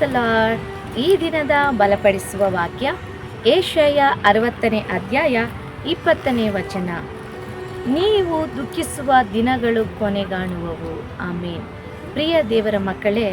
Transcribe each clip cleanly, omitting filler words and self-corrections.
The lord. ಈ ದಿನದ ಬಲಪಡಿಸುವ ವಾಕ್ಯ ಯೆಶಾಯ 60ನೇ ಅಧ್ಯಾಯ 20ನೇ ವಚನ. ನೀವು ದುಃಖಿಸುವ ದಿನಗಳು ಕೊನೆಗಾಣುವವು. ಆಮೇನ್. ಪ್ರಿಯ ದೇವರ ಮಕ್ಕಳೇ,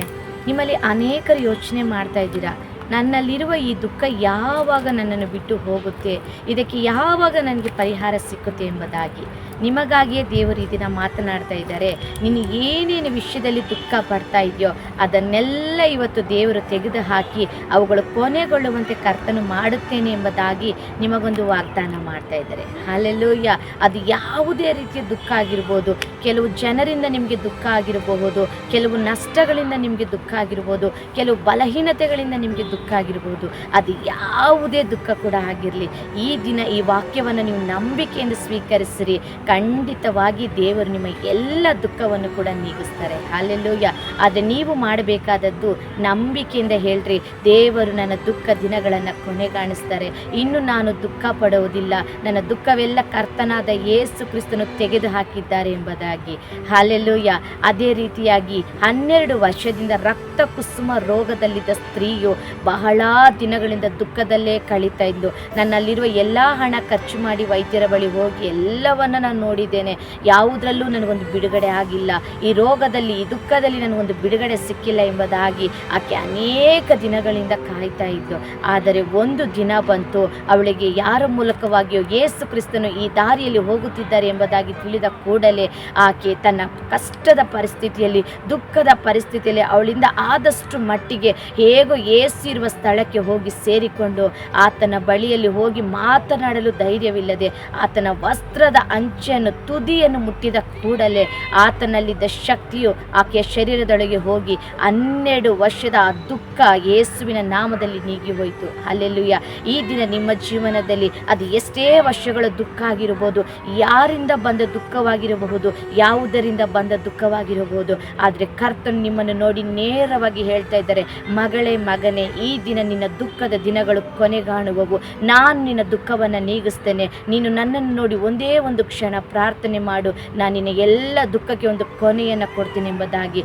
ನಿಮ್ಮಲ್ಲಿ ಅನೇಕರು ಯೋಚನೆ ಮಾಡ್ತಾ ಇದ್ದೀರಾ, ನನ್ನಲ್ಲಿರುವ ಈ ದುಃಖ ಯಾವಾಗ ನನ್ನನ್ನು ಬಿಟ್ಟು ಹೋಗುತ್ತೆ, ಇದಕ್ಕೆ ಯಾವಾಗ ನನಗೆ ಪರಿಹಾರ ಸಿಕ್ಕುತ್ತೆ ಎಂಬುದಾಗಿ. ನಿಮಗಾಗಿಯೇ ದೇವರು ಈ ದಿನ ಮಾತನಾಡ್ತಾ ಇದ್ದಾರೆ. ನೀನು ಏನೇನು ವಿಷಯದಲ್ಲಿ ದುಃಖ ಪಡ್ತಾ ಇದೆಯೋ ಅದನ್ನೆಲ್ಲ ಇವತ್ತು ದೇವರು ತೆಗೆದು ಹಾಕಿ ಅವುಗಳು ಕೊನೆಗೊಳ್ಳುವಂತೆ ಕರ್ತನು ಮಾಡುತ್ತೇನೆ ಎಂಬುದಾಗಿ ನಿಮಗೊಂದು ವಾಗ್ದಾನ ಮಾಡ್ತಾ ಇದ್ದಾರೆ. ಹಲ್ಲೆಲೂಯಾ. ಅದು ಯಾವುದೇ ರೀತಿಯ ದುಃಖ ಆಗಿರ್ಬೋದು, ಕೆಲವು ಜನರಿಂದ ನಿಮಗೆ ದುಃಖ ಆಗಿರಬಹುದು, ಕೆಲವು ನಷ್ಟಗಳಿಂದ ನಿಮಗೆ ದುಃಖ ಆಗಿರ್ಬೋದು, ಕೆಲವು ಬಲಹೀನತೆಗಳಿಂದ ನಿಮಗೆ ದುಃಖ ಆಗಿರ್ಬೋದು. ಅದು ಯಾವುದೇ ದುಃಖ ಕೂಡ ಆಗಿರಲಿ, ಈ ದಿನ ಈ ವಾಕ್ಯವನ್ನು ನೀವು ನಂಬಿಕೆಯಿಂದ ಸ್ವೀಕರಿಸಿರಿ. ಖಂಡಿತವಾಗಿ ದೇವರು ನಿಮ್ಮ ಎಲ್ಲ ದುಃಖವನ್ನು ಕೂಡ ನೀಗಿಸ್ತಾರೆ. ಹಲ್ಲೆಲೂಯಾ. ಆದರೆ ನೀವು ಮಾಡಬೇಕಾದದ್ದು ನಂಬಿಕೆಯಿಂದ ಹೇಳ್ರಿ, ದೇವರು ನನ್ನ ದುಃಖ ದಿನಗಳನ್ನು ಕೊನೆಗಾಣಿಸ್ತಾರೆ. ಇನ್ನು ನಾನು ದುಃಖ ಪಡುವುದಿಲ್ಲ, ನನ್ನ ದುಃಖವೆಲ್ಲ ಕರ್ತನಾದ ಯೇಸು ಕ್ರಿಸ್ತನು ತೆಗೆದು ಹಾಕಿದ್ದಾರೆ ಎಂಬುದಾಗಿ. ಹಲ್ಲೆಲೂಯಾ. ಅದೇ ರೀತಿಯಾಗಿ 12 ವರ್ಷದಿಂದ ರಕ್ತ ಕುಸುಮ ರೋಗದಲ್ಲಿದ್ದ ಸ್ತ್ರೀಯು ಬಹಳ ದಿನಗಳಿಂದ ದುಃಖದಲ್ಲೇ ಕಳೀತಾ ಇದ್ದು, ನನ್ನಲ್ಲಿರುವ ಎಲ್ಲ ಹಣ ಖರ್ಚು ಮಾಡಿ ವೈದ್ಯರ ಬಳಿ ಹೋಗಿ ಎಲ್ಲವನ್ನು ನಾನು ನೋಡಿದ್ದೇನೆ, ಯಾವುದರಲ್ಲೂ ನನಗೊಂದು ಬಿಡುಗಡೆ ಆಗಿಲ್ಲ, ಈ ರೋಗದಲ್ಲಿ ಈ ದುಃಖದಲ್ಲಿ ನನಗೊಂದು ಬಿಡುಗಡೆ ಸಿಕ್ಕಿಲ್ಲ ಎಂಬುದಾಗಿ ಆಕೆ ಅನೇಕ ದಿನಗಳಿಂದ ಕಾಯ್ತಾ ಇದ್ದು. ಆದರೆ ಒಂದು ದಿನ ಬಂತು, ಅವಳಿಗೆ ಯಾರ ಮೂಲಕವಾಗಿಯೋ ಯೇಸು ಕ್ರಿಸ್ತನು ಈ ದಾರಿಯಲ್ಲಿ ಹೋಗುತ್ತಿದ್ದಾರೆ ಎಂಬುದಾಗಿ ತಿಳಿದ ಕೂಡಲೇ ಆಕೆ ತನ್ನ ಕಷ್ಟದ ಪರಿಸ್ಥಿತಿಯಲ್ಲಿ, ದುಃಖದ ಪರಿಸ್ಥಿತಿಯಲ್ಲಿ ಅವಳಿಂದ ಆದಷ್ಟು ಮಟ್ಟಿಗೆ ಹೇಗೋ ಯೇಸು ಇರುವ ಸ್ಥಳಕ್ಕೆ ಹೋಗಿ ಸೇರಿಕೊಂಡು ಆತನ ಬಳಿಯಲ್ಲಿ ಹೋಗಿ ಮಾತನಾಡಲು ಧೈರ್ಯವಿಲ್ಲದೆ ಆತನ ವಸ್ತ್ರದ ಅಂಚನ್ನು ತುದಿಯನ್ನು ಮುಟ್ಟಿದ ಕೂಡಲೇ ಆತನಲ್ಲಿದ್ದ ಶಕ್ತಿಯು ಆಕೆಯ ಶರೀರದೊಳಗೆ ಹೋಗಿ 12 ವರ್ಷದ ಆ ದುಃಖ ಯೇಸುವಿನ ನಾಮದಲ್ಲಿ ನೀಗಿ ಹೋಯಿತು. ಹಲ್ಲೆಲೂಯಾ. ಈ ದಿನ ನಿಮ್ಮ ಜೀವನದಲ್ಲಿ ಅದು ಎಷ್ಟೇ ವರ್ಷಗಳ ದುಃಖ ಆಗಿರಬಹುದು, ಯಾರಿಂದ ಬಂದ ದುಃಖವಾಗಿರಬಹುದು, ಯಾವುದರಿಂದ ಬಂದ ದುಃಖವಾಗಿರಬಹುದು, ಆದರೆ ಕರ್ತನು ನಿಮ್ಮನ್ನು ನೋಡಿ ನೇರವಾಗಿ ಹೇಳ್ತಾ ಇದ್ದಾರೆ, ಮಗಳೇ ಮಗನೇ, ಈ ದಿನ ನಿನ್ನ ದುಃಖದ ದಿನಗಳು ಕೊನೆಗಾಣುವವು. ನಾನು ನಿನ್ನ ದುಃಖವನ್ನು ನೀಗಿಸ್ತೇನೆ. ನೀನು ನನ್ನನ್ನು ನೋಡಿ ಒಂದೇ ಒಂದು ಕ್ಷಣ ಪ್ರಾರ್ಥನೆ ಮಾಡು, ನಾನು ನಿನ್ನ ಎಲ್ಲ ದುಃಖಕ್ಕೆ ಒಂದು ಕೊನೆಯನ್ನು ಕೊಡ್ತೀನಿ ಎಂಬುದಾಗಿ